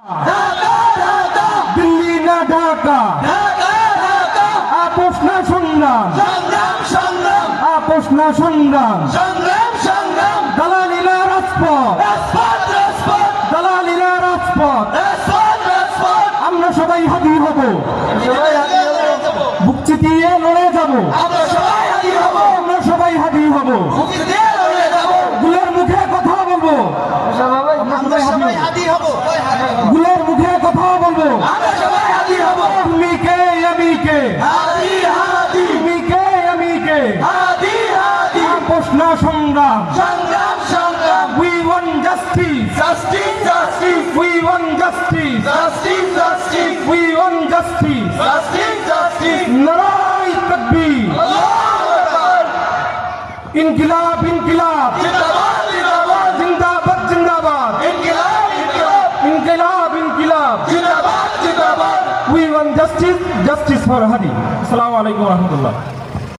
ঢাকা ঢাকা দিল্লি না ঢাকা ঢাকা ঢাকা আপোষ না সংগ্রাম সংগ্রাম সংগ্রাম আপোষ না সংগ্রাম সংগ্রাম সংগ্রাম দালালিরা রাজপথ রাজপথ রাজপথ দালালিরা রাজপথ রাজপথ রাজপথ আমরা সবাই হাজির হব সবাই হাজির হব বুক চিতিয়ে লড়ে যাব আমরা সবাই হাজির হব আমরা সবাই হাজির হব মুক্তি দিয়ে লড়ে যাব গুলের মুখে কথা বলবো আমরা সবাই হাজির হব গুলের মুখে কথা বলবো আমরা সবাই হাজির হব তুমি কে আমি কে হাদি হাদি তুমি কে আমি কে হাদি হাদি আপোষ না সংগ্রাম সংগ্রাম সংগ্রাম We want justice. Justice justice We want justice. Justice justice We want justice. Justice justice নারায়ে তাকবীর। আল্লাহু আকবার ইনকিলাব ইনকিলাব জিন্দাবাদ জিন্দাবাদ জিন্দাবাদ জিন্দাবাদ ইনকিলাব ইনকিলাব ইনকিলাব ইনকিলাব জিন্দাবাদ জিন্দাবাদ We want justice, justice for Hadi. Assalamu alaikum wa rahmatullah.